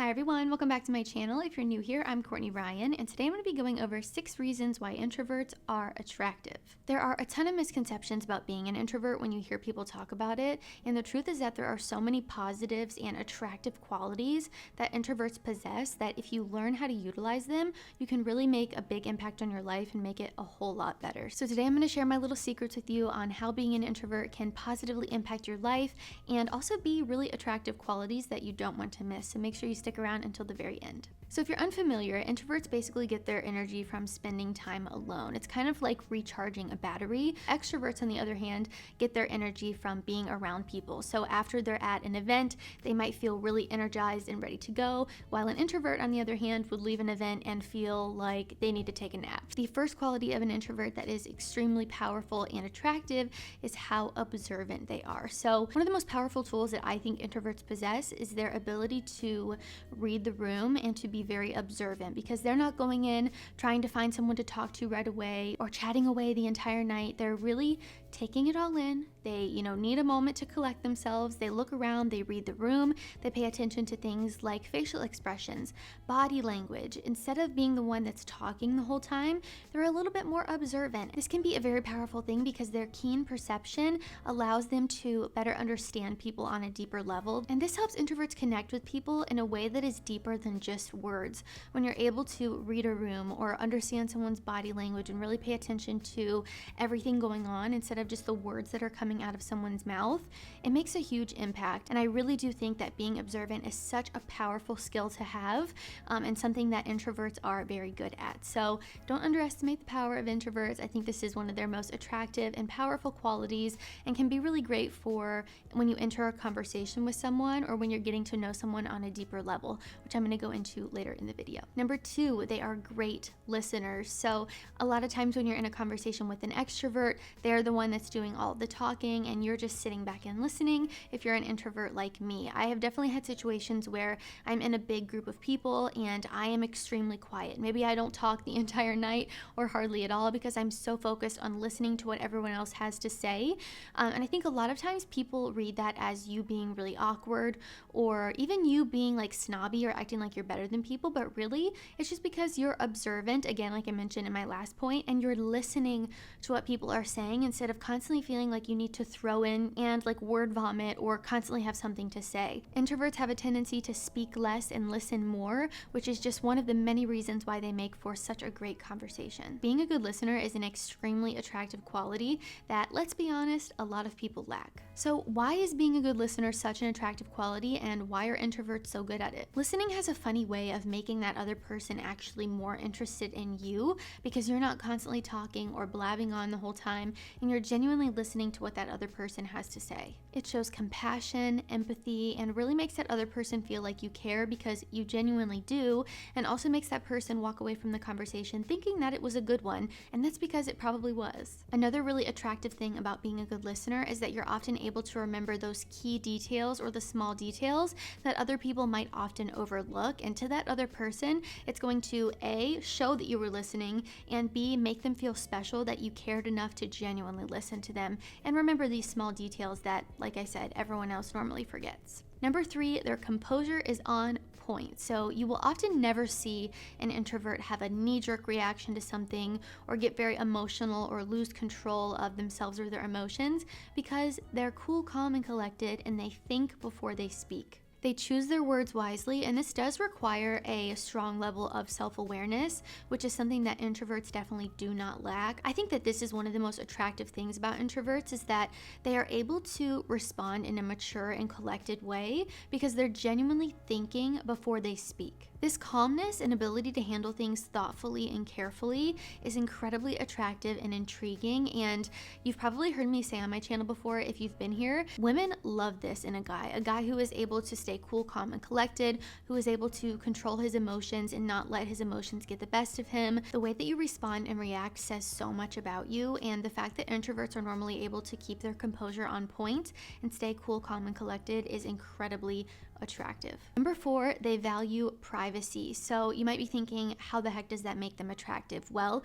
Hi everyone, welcome back to my channel. If you're new here, I'm Courtney Ryan, and today I'm going to be going over 6 reasons why introverts are attractive. There are a ton of misconceptions about being an introvert when you hear people talk about it, and the truth is that there are so many positives and attractive qualities that introverts possess that if you learn how to utilize them, you can really make a big impact on your life and make it a whole lot better. So today I'm going to share my little secrets with you on how being an introvert can positively impact your life and also be really attractive qualities that you don't want to miss. So make sure you stick around until the very end. So if you're unfamiliar, introverts basically get their energy from spending time alone. It's kind of like recharging a battery. Extroverts, on the other hand, get their energy from being around people. So after they're at an event, they might feel really energized and ready to go, while an introvert, on the other hand, would leave an event and feel like they need to take a nap. The first quality of an introvert that is extremely powerful and attractive is how observant they are. So one of the most powerful tools that I think introverts possess is their ability to read the room and to be very observant, because they're not going in trying to find someone to talk to right away or chatting away the entire night. They're really taking it all in. They, need a moment to collect themselves. They look around, they read the room, they pay attention to things like facial expressions, body language. Instead of being the one that's talking the whole time, they're a little bit more observant. This can be a very powerful thing because their keen perception allows them to better understand people on a deeper level. And this helps introverts connect with people in a way that is deeper than just words. When you're able to read a room or understand someone's body language and really pay attention to everything going on instead of just the words that are coming out of someone's mouth, it makes a huge impact. And I really do think that being observant is such a powerful skill to have, and something that introverts are very good at. So don't underestimate the power of introverts. I think this is one of their most attractive and powerful qualities and can be really great for when you enter a conversation with someone or when you're getting to know someone on a deeper level, which I'm going to go into later in the video. Number 2, they are great listeners. So a lot of times when you're in a conversation with an extrovert, they're the one that's doing all the talking and you're just sitting back and listening. If you're an introvert like me, I have definitely had situations where I'm in a big group of people and I am extremely quiet. Maybe I don't talk the entire night or hardly at all because I'm so focused on listening to what everyone else has to say. And I think a lot of times people read that as you being really awkward or even you being like snobby or acting like you're better than people, but really it's just because you're observant, again, like I mentioned in my last point, and you're listening to what people are saying instead of constantly feeling like you need to throw in and like word vomit or constantly have something to say. Introverts have a tendency to speak less and listen more, which is just one of the many reasons why they make for such a great conversation. Being a good listener is an extremely attractive quality that, let's be honest, a lot of people lack. So why is being a good listener such an attractive quality, and why are introverts so good at it? Listening has a funny way of making that other person actually more interested in you because you're not constantly talking or blabbing on the whole time and you're genuinely listening to what that other person has to say. It shows compassion, empathy, and really makes that other person feel like you care because you genuinely do, and also makes that person walk away from the conversation thinking that it was a good one, and that's because it probably was. Another really attractive thing about being a good listener is that you're often able to remember those key details or the small details that other people might often overlook, and to that other person, it's going to A, show that you were listening, and B, make them feel special that you cared enough to genuinely listen to them and remember these small details that, like I said, everyone else normally forgets. Number 3, their composure is on point. So you will often never see an introvert have a knee-jerk reaction to something or get very emotional or lose control of themselves or their emotions because they're cool, calm, and collected, and they think before they speak. They choose their words wisely, and this does require a strong level of self-awareness, which is something that introverts definitely do not lack. I think that this is one of the most attractive things about introverts is that they are able to respond in a mature and collected way because they're genuinely thinking before they speak. This calmness and ability to handle things thoughtfully and carefully is incredibly attractive and intriguing, and you've probably heard me say on my channel before, if you've been here, women love this in a guy who is able to stay cool, calm, and collected, who is able to control his emotions and not let his emotions get the best of him. The way that you respond and react says so much about you, and the fact that introverts are normally able to keep their composure on point and stay cool, calm, and collected is incredibly attractive. Number 4, they value privacy. So you might be thinking, how the heck does that make them attractive? Well,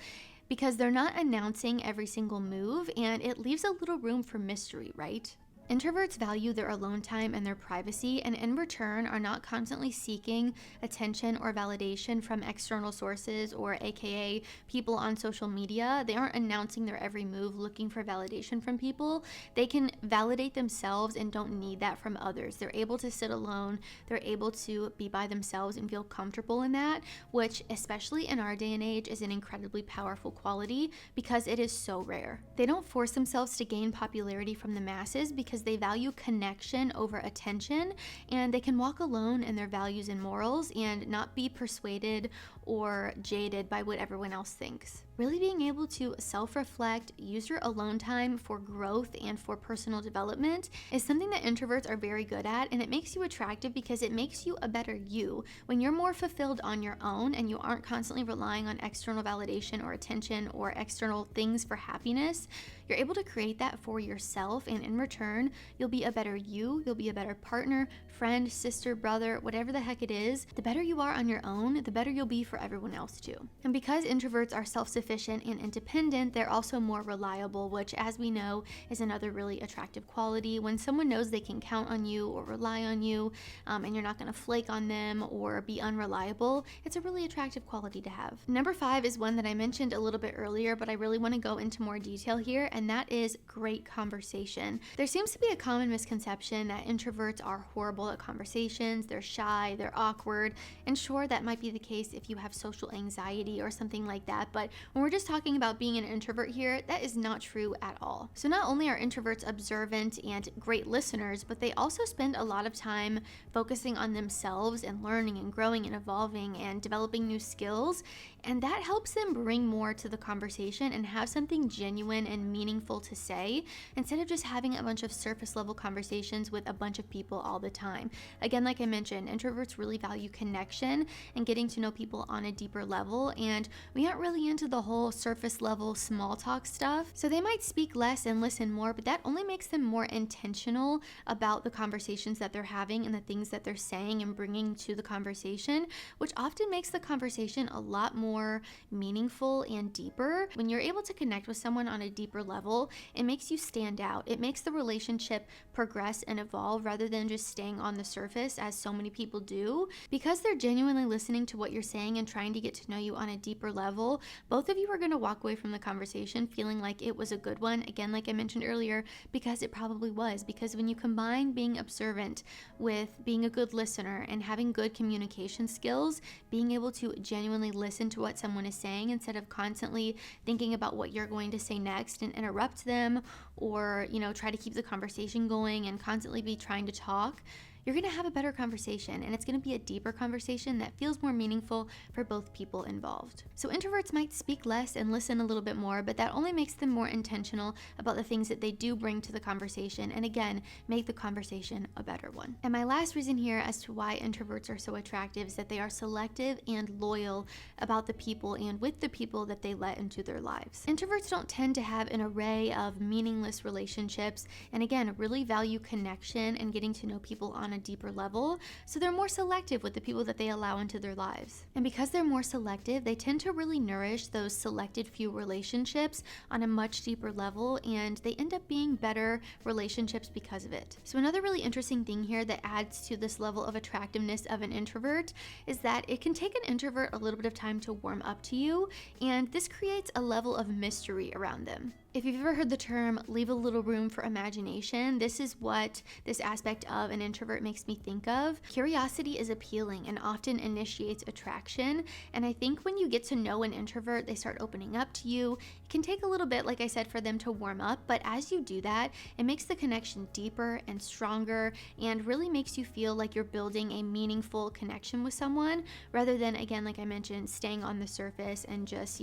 because they're not announcing every single move, and it leaves a little room for mystery, right? Introverts value their alone time and their privacy, and in return are not constantly seeking attention or validation from external sources, or aka people on social media. They aren't announcing their every move looking for validation from people. They can validate themselves and don't need that from others. They're able to sit alone, they're able to be by themselves and feel comfortable in that, which especially in our day and age is an incredibly powerful quality because it is so rare. They don't force themselves to gain popularity from the masses because they value connection over attention, and they can walk alone in their values and morals and not be persuaded or jaded by what everyone else thinks. Really being able to self-reflect, use your alone time for growth and for personal development is something that introverts are very good at, and it makes you attractive because it makes you a better you. When you're more fulfilled on your own and you aren't constantly relying on external validation or attention or external things for happiness, you're able to create that for yourself, and in return, you'll be a better you, you'll be a better partner, friend, sister, brother, whatever the heck it is. The better you are on your own, the better you'll be for everyone else too. And because introverts are self-sufficient and independent, they're also more reliable, which, as we know, is another really attractive quality. When someone knows they can count on you or rely on you, and you're not going to flake on them or be unreliable, it's a really attractive quality to have. Number 5 is one that I mentioned a little bit earlier, but I really want to go into more detail here, and that is great conversation. There seems to be a common misconception that introverts are horrible at conversations, they're shy, they're awkward, and sure, that might be the case if you have social anxiety or something like that, but when we're just talking about being an introvert here, that is not true at all. So not only are introverts observant and great listeners, but they also spend a lot of time focusing on themselves and learning and growing and evolving and developing new skills, and that helps them bring more to the conversation and have something genuine and meaningful to say, instead of just having a bunch of surface level conversations with a bunch of people all the time. Again, like I mentioned, introverts really value connection and getting to know people on a deeper level, and we aren't really into the whole surface level small talk stuff. So they might speak less and listen more, but that only makes them more intentional about the conversations that they're having and the things that they're saying and bringing to the conversation, which often makes the conversation a lot more meaningful and deeper. When you're able to connect with someone on a deeper level, it makes you stand out. It makes the relationship progress and evolve rather than just staying on the surface as so many people do. Because they're genuinely listening to what you're saying and trying to get to know you on a deeper level, both of you are going to walk away from the conversation feeling like it was a good one. Again, like I mentioned earlier, because it probably was. Because when you combine being observant with being a good listener and having good communication skills, being able to genuinely listen to what someone is saying instead of constantly thinking about what you're going to say next and interrupt them, or try to keep the conversation going and constantly be trying to talk, you're going to have a better conversation, and it's going to be a deeper conversation that feels more meaningful for both people involved. So introverts might speak less and listen a little bit more, but that only makes them more intentional about the things that they do bring to the conversation, and again, make the conversation a better one. And my last reason here as to why introverts are so attractive is that they are selective and loyal about the people and with the people that they let into their lives. Introverts don't tend to have an array of meaningless relationships, and again, really value connection and getting to know people on a deeper level, so they're more selective with the people that they allow into their lives. And because they're more selective, they tend to really nourish those selected few relationships on a much deeper level, and they end up being better relationships because of it. So another really interesting thing here that adds to this level of attractiveness of an introvert is that it can take an introvert a little bit of time to warm up to you, and this creates a level of mystery around them. If you've ever heard the term leave a little room for imagination, this is what this aspect of an introvert makes me think of. Curiosity is appealing and often initiates attraction, and I think when you get to know an introvert, they start opening up to you. It can take a little bit, like I said, for them to warm up, but as you do that, it makes the connection deeper and stronger and really makes you feel like you're building a meaningful connection with someone rather than, again, like I mentioned, staying on the surface and just,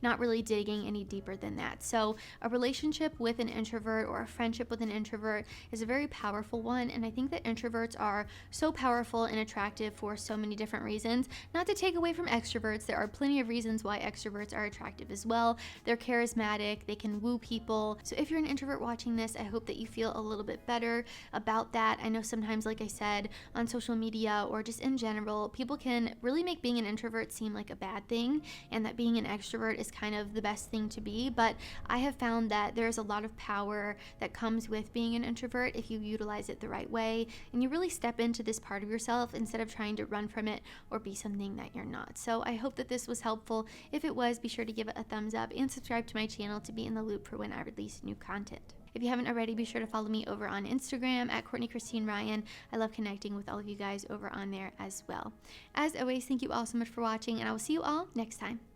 not really digging any deeper than that. So a relationship with an introvert or a friendship with an introvert is a very powerful one, and I think that introverts are so powerful and attractive for so many different reasons. Not to take away from extroverts, there are plenty of reasons why extroverts are attractive as well. They're charismatic, they can woo people. So if you're an introvert watching this, I hope that you feel a little bit better about that. I know sometimes, like I said, on social media or just in general, people can really make being an introvert seem like a bad thing and that being an extrovert is kind of the best thing to be, but I have found that there's a lot of power that comes with being an introvert if you utilize it the right way and you really step into this part of yourself instead of trying to run from it or be something that you're not. So I hope that this was helpful. If it was, be sure to give it a thumbs up and subscribe to my channel to be in the loop for when I release new content. If you haven't already, be sure to follow me over on Instagram at courtneycristineryan. I love connecting with all of you guys over on there as well. As always, thank you all so much for watching, and I will see you all next time.